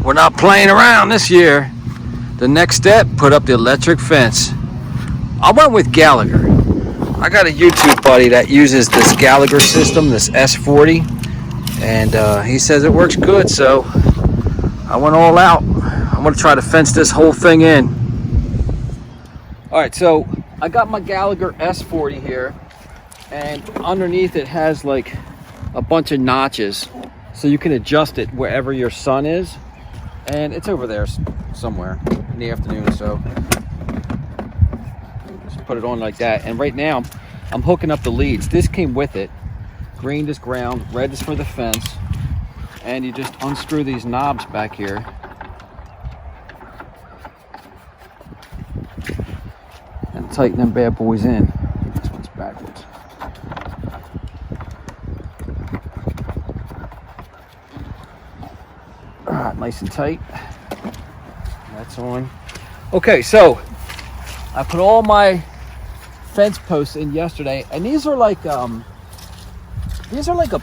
We're not playing around this year. The next step, put up the electric fence. I went with Gallagher. I got a YouTube buddy that uses this Gallagher system, this S40, and he says it works good, so I went all out. I'm gonna try to fence this whole thing in. All right, so I got my Gallagher S40 here, and underneath it has like a bunch of notches, so you can adjust it wherever your sun is, and it's over there somewhere in the afternoon. So just put it on like that, and right now I'm hooking up the leads. This came with it. Green is ground, red is for the fence, and you just unscrew these knobs back here, and tighten them bad boys in. This one's backwards. All right, nice and tight. That's on. Okay, so I put all my fence posts in yesterday, and these are like a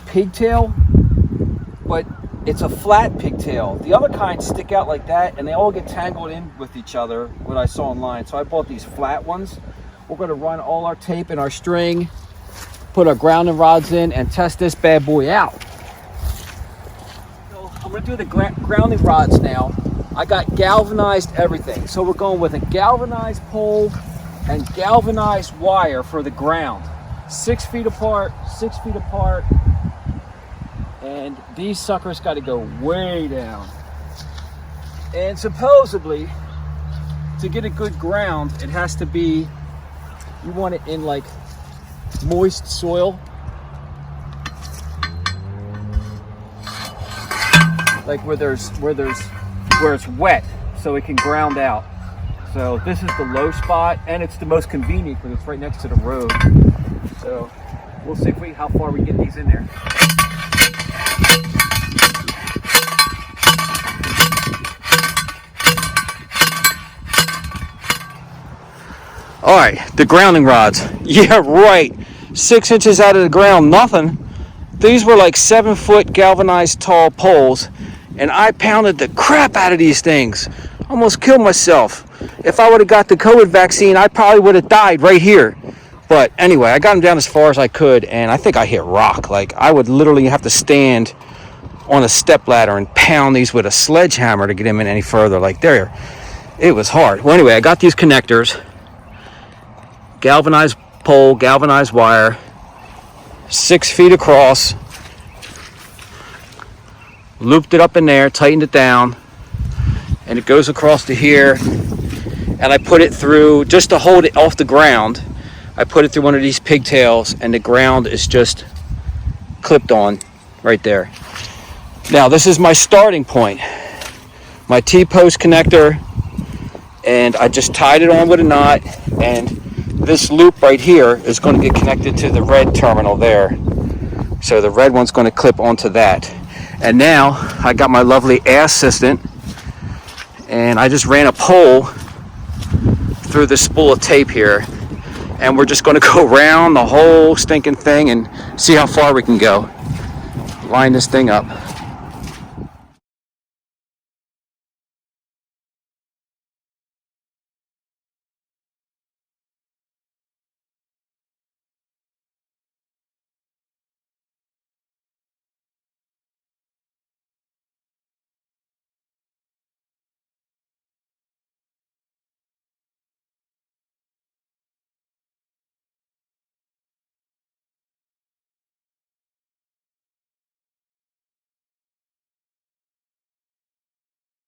pigtail, but it's a flat pigtail. The other kinds stick out like that, and they all get tangled in with each other, what I saw online. So I bought these flat ones. We're going to run all our tape and our string, put our grounding rods in, and test this bad boy out. So I'm going to do the grounding rods now. I got galvanized everything. So we're going with a galvanized pole and galvanized wire for the ground. 6 feet apart, 6 feet apart. And these suckers got to go way down. And supposedly, to get a good ground, it has to be, you want it in like moist soil. Like where it's wet, so it can ground out. So this is the low spot, and it's the most convenient because it's right next to the road. So we'll see how far we get these in there. All right, the grounding rods. Yeah, right. 6 inches out of the ground, nothing. These were like 7-foot galvanized tall poles, and I pounded the crap out of these things. Almost killed myself. If I would have got the COVID vaccine, I probably would have died right here. But anyway, I got them down as far as I could, and I think I hit rock. Like, I would literally have to stand on a step ladder and pound these with a sledgehammer to get them in any further. Like, there, it was hard. Well, anyway, I got these connectors. Galvanized pole, galvanized wire, 6 feet across. Looped it up in there, tightened it down, and it goes across to here. And I put it through, just to hold it off the ground, I put it through one of these pigtails, and the ground is just clipped on right there. Now this is my starting point, my T-post connector, and I just tied it on with a knot, and this loop right here is going to get connected to the red terminal there. So the red one's going to clip onto that. And now I got my lovely assistant, and I just ran a pole through this spool of tape here, and we're just going to go around the whole stinking thing and see how far we can go. Line this thing up.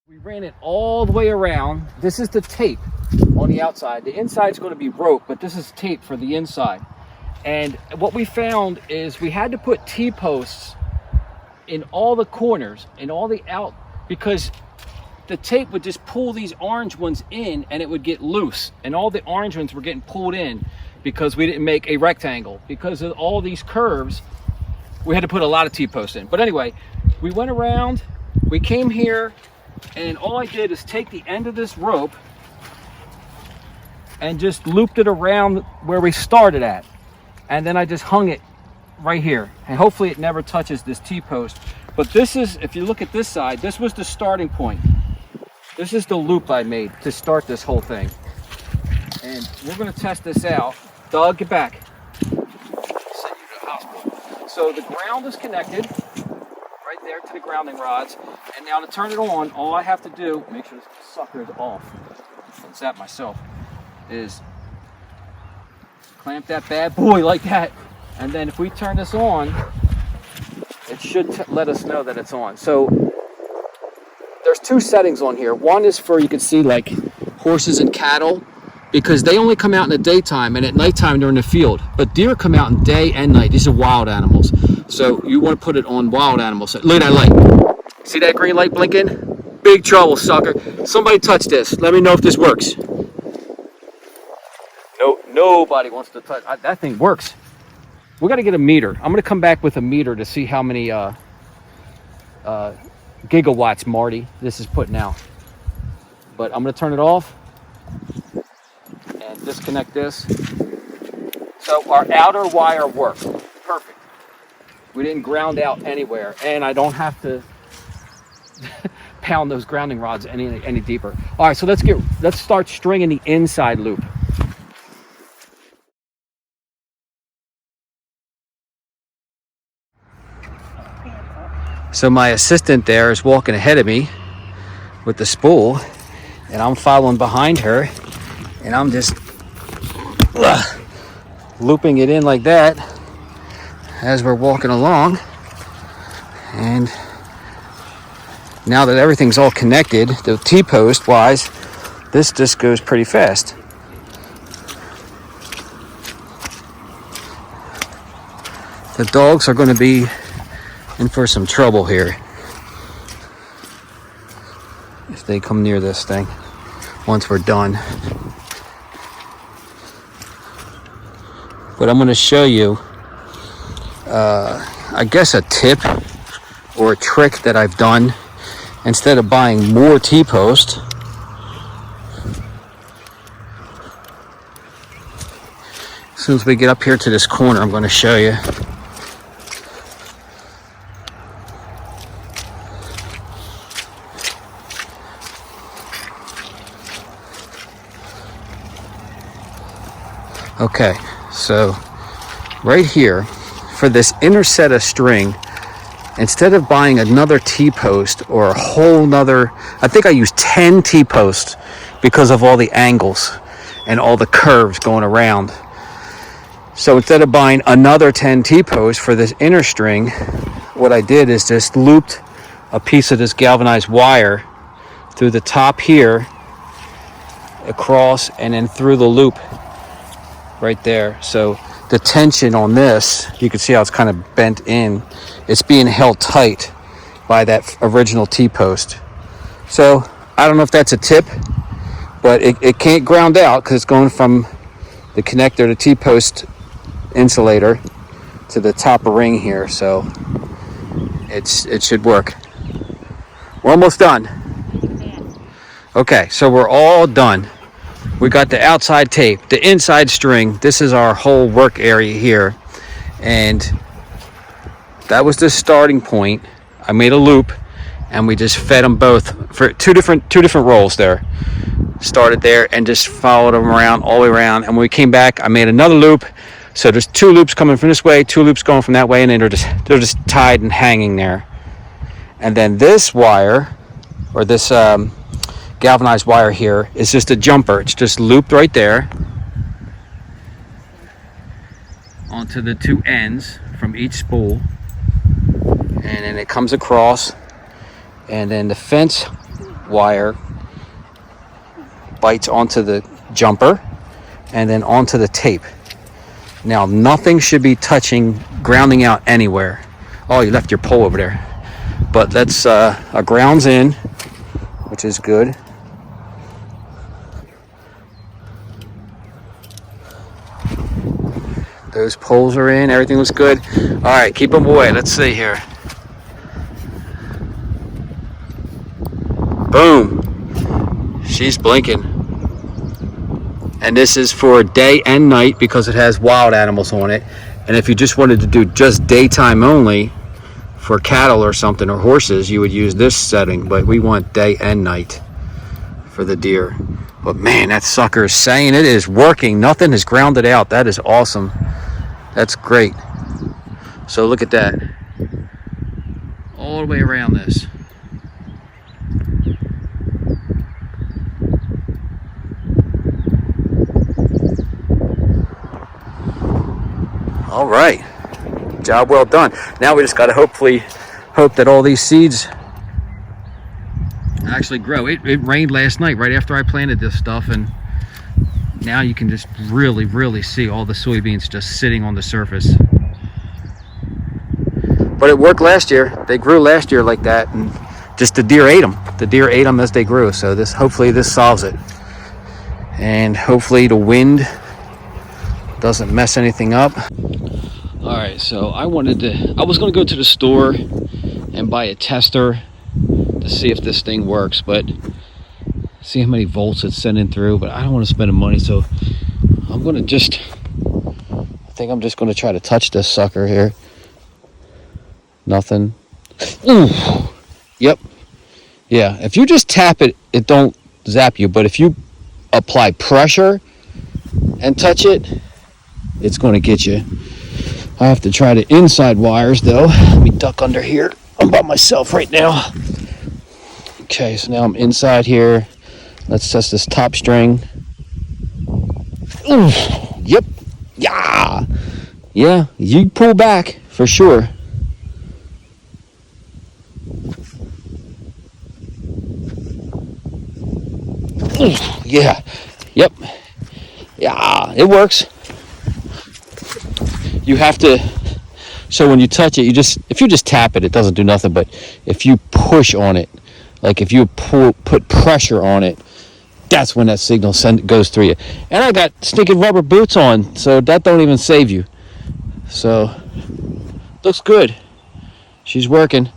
We ran it all the way around. This is the tape on the outside. The inside is going to be rope, but this is tape for the inside. And what we found is we had to put T-posts in all the corners and all the out, because the tape would just pull these orange ones in and it would get loose. And all the orange ones were getting pulled in because we didn't make a rectangle. Because of all these curves, we had to put a lot of T-posts in. But anyway, we went around, we came here, and all I did is take the end of this rope and just looped it around where we started at. And then I just hung it right here. And hopefully it never touches this T-post. But this is, if you look at this side, this was the starting point. This is the loop I made to start this whole thing. And we're gonna test this out. Doug, get back. Send you to the hospital. So the ground is connected right there to the grounding rods. And now to turn it on, all I have to do, make sure this sucker is off. I'll zap myself. Is clamp that bad boy like that. And then if we turn this on, it should let us know that it's on. So there's two settings on here. One is for, you can see, like horses and cattle, because they only come out in the daytime, and at nighttime they're in the field. But deer come out in day and night. These are wild animals. So you want to put it on wild animals. Look at that light. See that green light blinking? Big trouble, sucker. Somebody touch this. Let me know if this works. No, nobody wants to touch. That thing works. We got to get a meter. I'm going to come back with a meter to see how many gigawatts, Marty, this is putting out. But I'm going to turn it off and disconnect this. So our outer wire worked. Perfect. We didn't ground out anywhere, and I don't have to pound those grounding rods any deeper. All right, so let's start stringing the inside loop. So my assistant there is walking ahead of me with the spool, and I'm following behind her, and I'm just looping it in like that as we're walking along. And now that everything's all connected, the T-post wise, this just goes pretty fast. The dogs are going to be in for some trouble here if they come near this thing once we're done. But I'm going to show you I guess a tip or a trick that I've done. Instead of buying more T-post, as soon as we get up here to this corner, I'm going to show you. Okay, so right here, for this inner set of string, instead of buying another T-post or a whole nother, I think I used 10 T-posts because of all the angles and all the curves going around. So instead of buying another 10 T-posts for this inner string, what I did is just looped a piece of this galvanized wire through the top here, across, and then through the loop right there. So the tension on this, you can see how it's kind of bent in. It's being held tight by that original T-post. So I don't know if that's a tip, but it can't ground out because it's going from the connector to T-post insulator to the top ring here. So it should work. We're almost done. Okay, so we're all done. We got the outside tape, the inside string. This is our whole work area here. And that was the starting point. I made a loop and we just fed them both for two different rolls there. Started there and just followed them around, all the way around. And when we came back, I made another loop. So there's two loops coming from this way, two loops going from that way, and then they're just tied and hanging there. And then this wire, or this galvanized wire here, is just a jumper. It's just looped right there onto the two ends from each spool, and then it comes across, and then the fence wire bites onto the jumper and then onto the tape. Now nothing should be touching, grounding out anywhere. Oh, you left your pole over there, but that's a grounds in, which is good. Those poles are in, everything looks good. All right, keep them away. Let's see here. Boom. She's blinking. And this is for day and night because it has wild animals on it. And if you just wanted to do just daytime only for cattle or something, or horses, you would use this setting, but we want day and night for the deer. But man, that sucker is saying it is working. Nothing is grounded out. That is awesome. That's great. So look at that. All the way around this. All right. Job well done. Now we just got to hope that all these seeds actually grow. It rained last night right after I planted this stuff, and now you can just really see all the soybeans just sitting on the surface. But it worked last year. They grew last year like that, and just the deer ate them. The deer ate them as they grew. So hopefully this solves it, and hopefully the wind doesn't mess anything up. All right, so I was going to go to the store and buy a tester to see if this thing works, but see how many volts it's sending through, but I don't want to spend the money, so I think I'm just going to try to touch this sucker here. Nothing. Ooh. Yep. Yeah, if you just tap it, it don't zap you, but if you apply pressure and touch it, it's going to get you. I have to try the inside wires though. Let me duck under here. I'm by myself right now. Okay, so now I'm inside here. Let's test this top string. Ooh, yep. Yeah. Yeah, you pull back for sure. Ooh, yeah. Yep. Yeah, it works. You have to, so when you touch it, if you just tap it, it doesn't do nothing, but if you push on it, like if you put pressure on it, that's when that signal goes through you. And I got stinking rubber boots on, so that don't even save you. So, looks good. She's working.